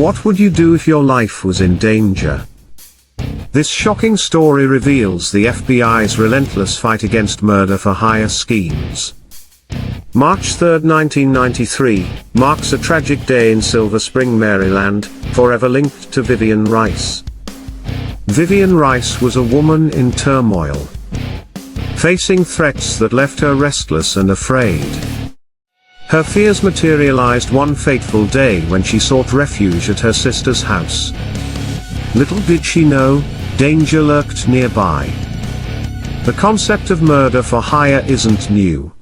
What would you do if your life was in danger? This shocking story reveals the FBI's relentless fight against murder-for-hire schemes. March 3, 1993, marks a tragic day in Silver Spring, Maryland, forever linked to Vivian Rice. Vivian Rice was a woman in turmoil, facing threats that left her restless and afraid. Her fears materialized one fateful day when she sought refuge at her sister's house. Little did she know, danger lurked nearby. The concept of murder for hire isn't new.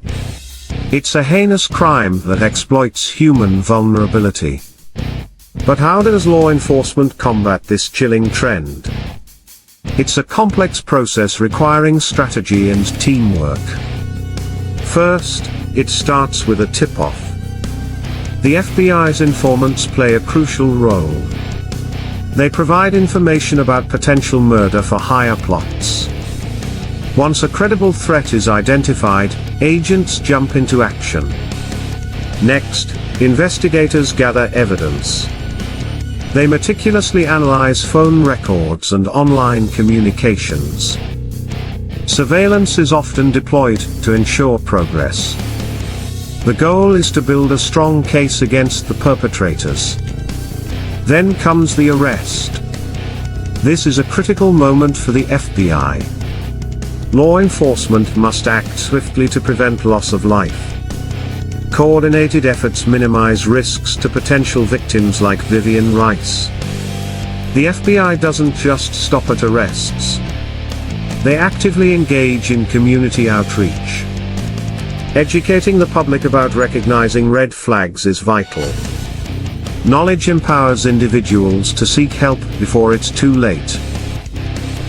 It's a heinous crime that exploits human vulnerability. But how does law enforcement combat this chilling trend? It's a complex process requiring strategy and teamwork. First, it starts with a tip-off. The FBI's informants play a crucial role. They provide information about potential murder-for-hire plots. Once a credible threat is identified, agents jump into action. Next, investigators gather evidence. They meticulously analyze phone records and online communications. Surveillance is often deployed to ensure progress. The goal is to build a strong case against the perpetrators. Then comes the arrest. This is a critical moment for the FBI. Law enforcement must act swiftly to prevent loss of life. Coordinated efforts minimize risks to potential victims like Vivian Rice. The FBI doesn't just stop at arrests. They actively engage in community outreach. Educating the public about recognizing red flags is vital. Knowledge empowers individuals to seek help before it's too late.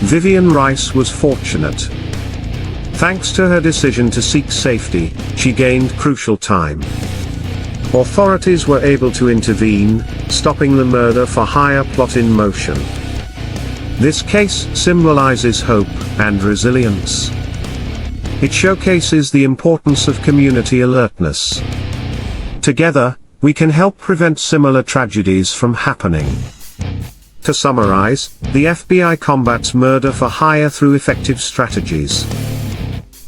Vivian Rice was fortunate. Thanks to her decision to seek safety, she gained crucial time. Authorities were able to intervene, stopping the murder-for-hire plot in motion. This case symbolizes hope and resilience. It showcases the importance of community alertness. Together, we can help prevent similar tragedies from happening. To summarize, the FBI combats murder for hire through effective strategies.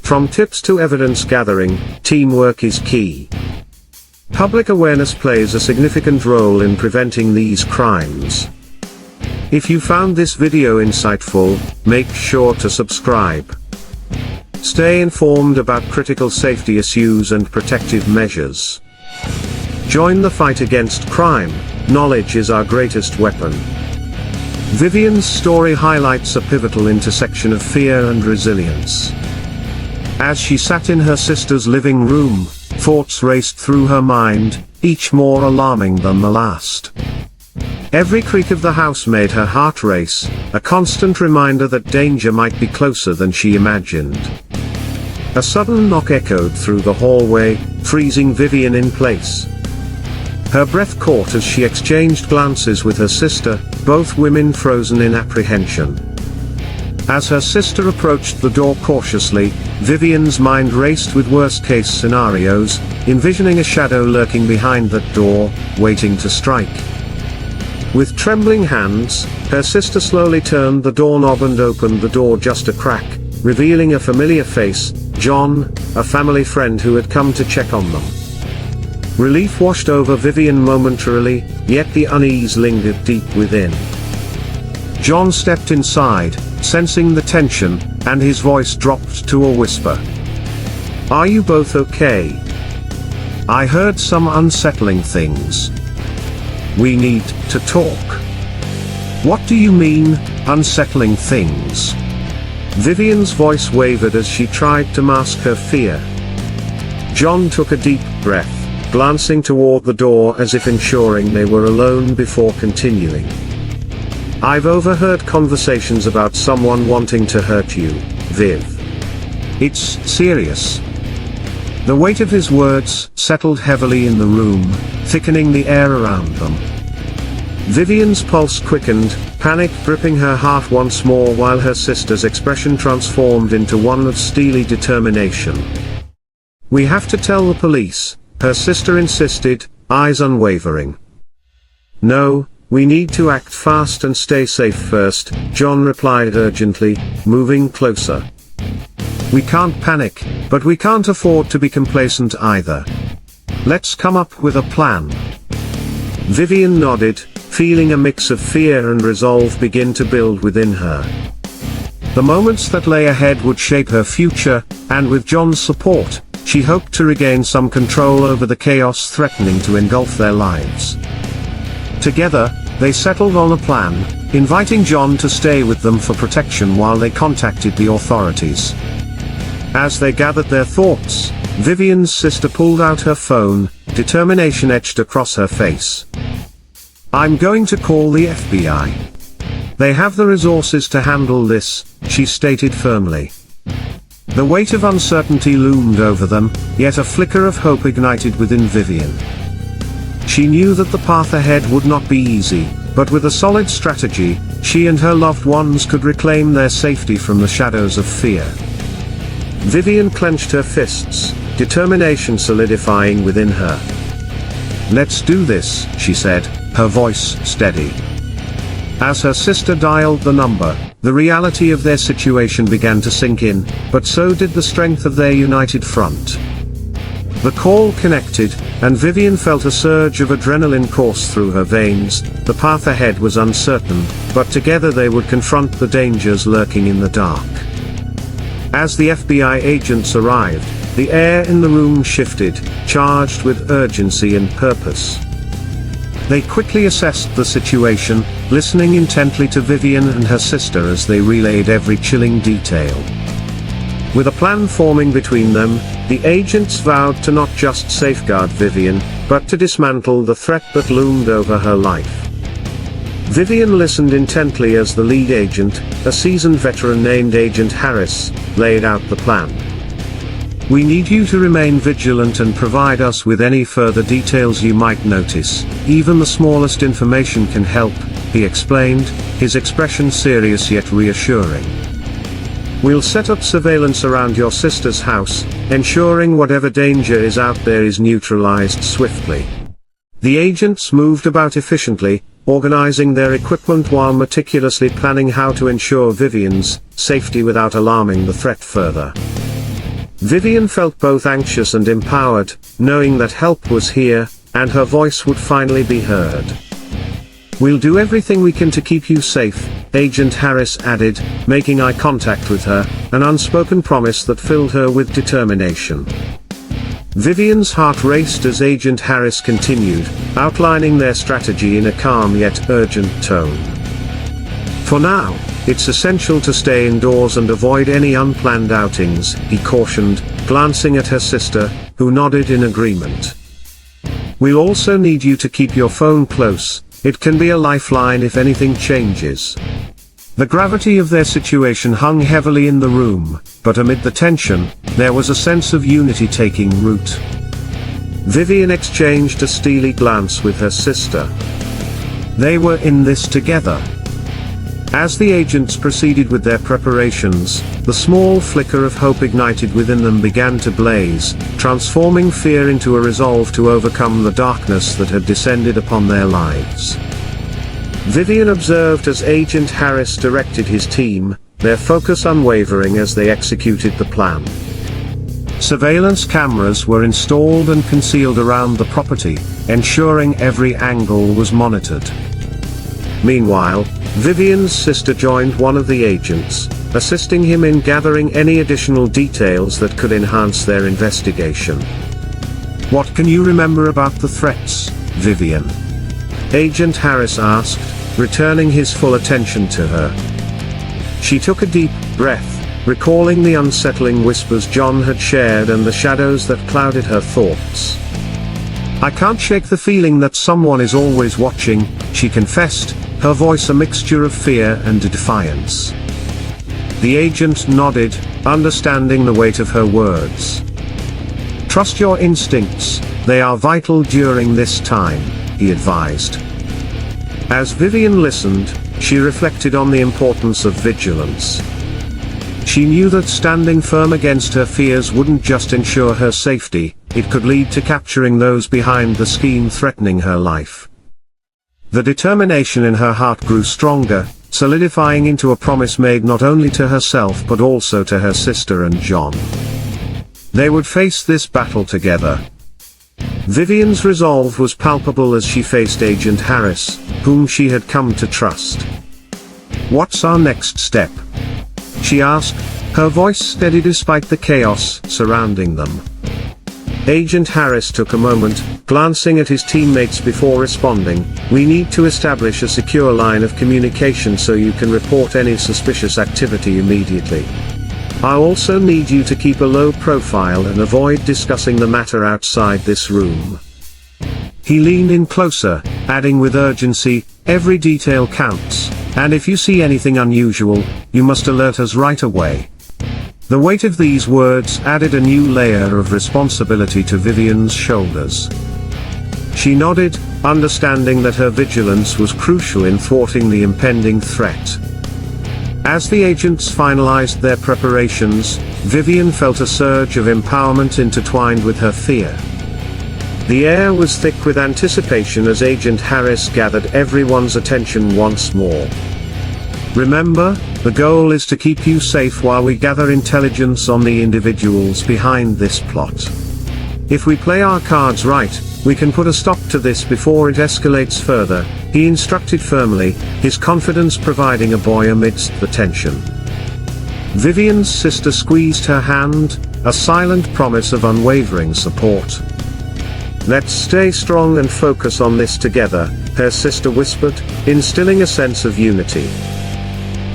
From tips to evidence gathering, teamwork is key. Public awareness plays a significant role in preventing these crimes. If you found this video insightful, make sure to subscribe. Stay informed about critical safety issues and protective measures. Join the fight against crime. Knowledge is our greatest weapon. Vivian's story highlights a pivotal intersection of fear and resilience. As she sat in her sister's living room, thoughts raced through her mind, each more alarming than the last. Every creak of the house made her heart race, a constant reminder that danger might be closer than she imagined. A sudden knock echoed through the hallway, freezing Vivian in place. Her breath caught as she exchanged glances with her sister, both women frozen in apprehension. As her sister approached the door cautiously, Vivian's mind raced with worst-case scenarios, envisioning a shadow lurking behind that door, waiting to strike. With trembling hands, her sister slowly turned the doorknob and opened the door just a crack, revealing a familiar face, John, a family friend who had come to check on them. Relief washed over Vivian momentarily, yet the unease lingered deep within. John stepped inside, sensing the tension, and his voice dropped to a whisper. "Are you both okay? I heard some unsettling things. We need to talk." "What do you mean, unsettling things?" Vivian's voice wavered as she tried to mask her fear. John took a deep breath, glancing toward the door as if ensuring they were alone before continuing. "I've overheard conversations about someone wanting to hurt you, Viv. It's serious." The weight of his words settled heavily in the room, thickening the air around them. Vivian's pulse quickened, panic gripping her heart once more while her sister's expression transformed into one of steely determination. "We have to tell the police," her sister insisted, eyes unwavering. "No, We need to act fast and stay safe first, John replied urgently, moving closer. We can't panic, but we can't afford to be complacent either. Let's come up with a plan. Vivian nodded, feeling a mix of fear and resolve begin to build within her. The moments that lay ahead would shape her future, and with John's support, she hoped to regain some control over the chaos threatening to engulf their lives. Together, they settled on a plan, inviting John to stay with them for protection while they contacted the authorities. As they gathered their thoughts, Vivian's sister pulled out her phone, determination etched across her face. I'm going to call the FBI. They have the resources to handle this, she stated firmly. The weight of uncertainty loomed over them, yet a flicker of hope ignited within Vivian. She knew that the path ahead would not be easy, but with a solid strategy, she and her loved ones could reclaim their safety from the shadows of fear. Vivian clenched her fists, determination solidifying within her. Let's do this, she said, her voice steady. As her sister dialed the number, the reality of their situation began to sink in, but so did the strength of their united front. The call connected, and Vivian felt a surge of adrenaline course through her veins. The path ahead was uncertain, but together they would confront the dangers lurking in the dark. As the FBI agents arrived, the air in the room shifted, charged with urgency and purpose. They quickly assessed the situation, listening intently to Vivian and her sister as they relayed every chilling detail. With a plan forming between them, the agents vowed to not just safeguard Vivian, but to dismantle the threat that loomed over her life. Vivian listened intently as the lead agent, a seasoned veteran named Agent Harris, laid out the plan. We need you to remain vigilant and provide us with any further details you might notice. Even the smallest information can help, he explained, his expression serious yet reassuring. We'll set up surveillance around your sister's house, ensuring whatever danger is out there is neutralized swiftly. The agents moved about efficiently, organizing their equipment while meticulously planning how to ensure Vivian's safety without alarming the threat further. Vivian felt both anxious and empowered, knowing that help was here, and her voice would finally be heard. We'll do everything we can to keep you safe, Agent Harris added, making eye contact with her, an unspoken promise that filled her with determination. Vivian's heart raced as Agent Harris continued, outlining their strategy in a calm yet urgent tone. For now, it's essential to stay indoors and avoid any unplanned outings, he cautioned, glancing at her sister, who nodded in agreement. We'll also need you to keep your phone close, it can be a lifeline if anything changes. The gravity of their situation hung heavily in the room, but amid the tension, there was a sense of unity taking root. Vivian exchanged a steely glance with her sister. They were in this together. As the agents proceeded with their preparations, the small flicker of hope ignited within them began to blaze, transforming fear into a resolve to overcome the darkness that had descended upon their lives. Vivian observed as Agent Harris directed his team, their focus unwavering as they executed the plan. Surveillance cameras were installed and concealed around the property, ensuring every angle was monitored. Meanwhile, Vivian's sister joined one of the agents, assisting him in gathering any additional details that could enhance their investigation. What can you remember about the threats, Vivian? Agent Harris asked, returning his full attention to her. She took a deep breath, recalling the unsettling whispers John had shared and the shadows that clouded her thoughts. I can't shake the feeling that someone is always watching, she confessed, her voice a mixture of fear and defiance. The agent nodded, understanding the weight of her words. Trust your instincts, they are vital during this time, he advised. As Vivian listened, she reflected on the importance of vigilance. She knew that standing firm against her fears wouldn't just ensure her safety, it could lead to capturing those behind the scheme threatening her life. The determination in her heart grew stronger, solidifying into a promise made not only to herself but also to her sister and John. They would face this battle together. Vivian's resolve was palpable as she faced Agent Harris, whom she had come to trust. "What's our next step?" she asked, her voice steady despite the chaos surrounding them. Agent Harris took a moment, glancing at his teammates before responding. "We need to establish a secure line of communication so you can report any suspicious activity immediately. I also need you to keep a low profile and avoid discussing the matter outside this room." He leaned in closer, adding with urgency, "Every detail counts, and if you see anything unusual, you must alert us right away." The weight of these words added a new layer of responsibility to Vivian's shoulders. She nodded, understanding that her vigilance was crucial in thwarting the impending threat. As the agents finalized their preparations, Vivian felt a surge of empowerment intertwined with her fear. The air was thick with anticipation as Agent Harris gathered everyone's attention once more. "Remember, the goal is to keep you safe while we gather intelligence on the individuals behind this plot. If we play our cards right, we can put a stop to this before it escalates further," he instructed firmly, his confidence providing a buoy amidst the tension. Vivian's sister squeezed her hand, a silent promise of unwavering support. "Let's stay strong and focus on this together," her sister whispered, instilling a sense of unity.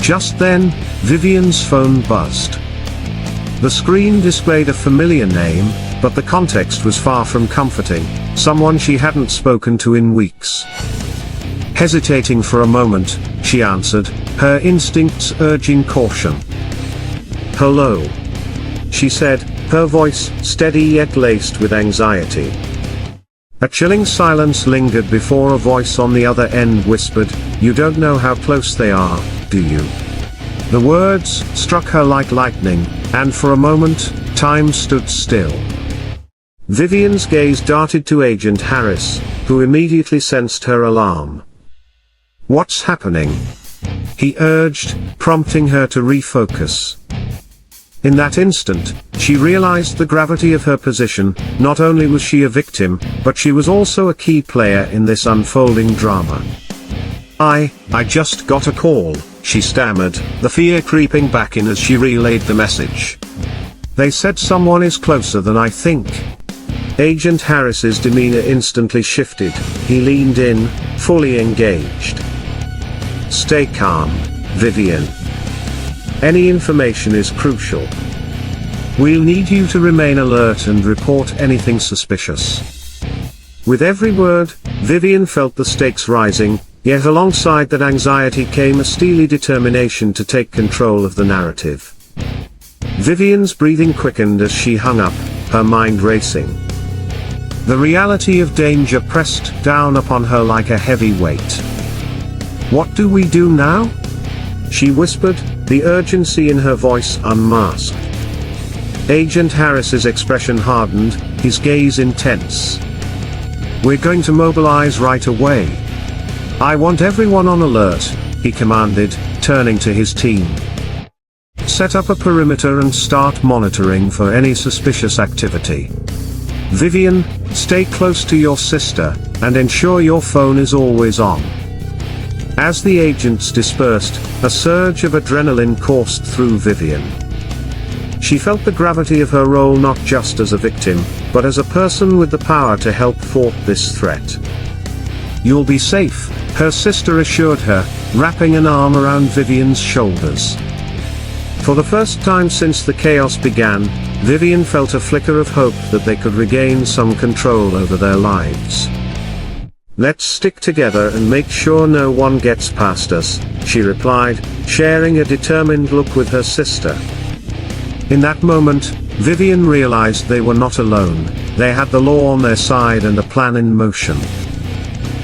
Just then, Vivian's phone buzzed. The screen displayed a familiar name, but the context was far from comforting, someone she hadn't spoken to in weeks. Hesitating for a moment, she answered, her instincts urging caution. "Hello," she said, her voice steady yet laced with anxiety. A chilling silence lingered before a voice on the other end whispered, "You don't know how close they are, do you?" The words struck her like lightning, and for a moment, time stood still. Vivian's gaze darted to Agent Harris, who immediately sensed her alarm. "What's happening?" he urged, prompting her to refocus. In that instant, she realized the gravity of her position. Not only was she a victim, but she was also a key player in this unfolding drama. I just got a call," she stammered, the fear creeping back in as she relayed the message. "They said someone is closer than I think." Agent Harris's demeanor instantly shifted. He leaned in, fully engaged. "Stay calm, Vivian. Any information is crucial. We'll need you to remain alert and report anything suspicious." With every word, Vivian felt the stakes rising, yet alongside that anxiety came a steely determination to take control of the narrative. Vivian's breathing quickened as she hung up, her mind racing. The reality of danger pressed down upon her like a heavy weight. "What do we do now?" she whispered, the urgency in her voice unmasked. Agent Harris's expression hardened, his gaze intense. "We're going to mobilize right away. I want everyone on alert," he commanded, turning to his team. "Set up a perimeter and start monitoring for any suspicious activity. Vivian, stay close to your sister, and ensure your phone is always on." As the agents dispersed, a surge of adrenaline coursed through Vivian. She felt the gravity of her role not just as a victim, but as a person with the power to help thwart this threat. "You'll be safe," her sister assured her, wrapping an arm around Vivian's shoulders. For the first time since the chaos began, Vivian felt a flicker of hope that they could regain some control over their lives. "Let's stick together and make sure no one gets past us," she replied, sharing a determined look with her sister. In that moment, Vivian realized they were not alone. They had the law on their side and a plan in motion.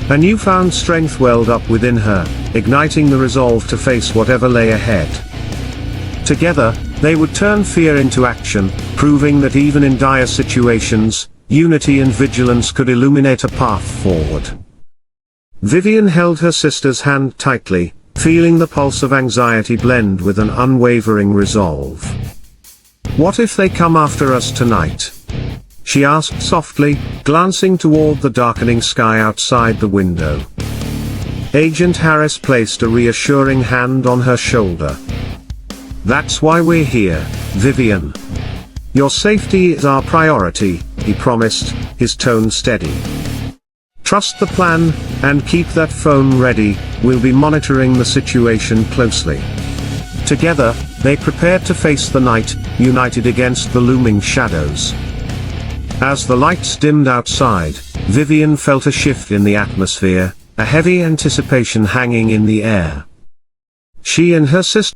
A newfound strength welled up within her, igniting the resolve to face whatever lay ahead. Together, they would turn fear into action, proving that even in dire situations, unity and vigilance could illuminate a path forward. Vivian held her sister's hand tightly, feeling the pulse of anxiety blend with an unwavering resolve. "What if they come after us tonight?" she asked softly, glancing toward the darkening sky outside the window. Agent Harris placed a reassuring hand on her shoulder. "That's why we're here, Vivian. Your safety is our priority," he promised, his tone steady. "Trust the plan, and keep that phone ready, we'll be monitoring the situation closely." Together, they prepared to face the night, united against the looming shadows. As the lights dimmed outside, Vivian felt a shift in the atmosphere, a heavy anticipation hanging in the air. She and her sister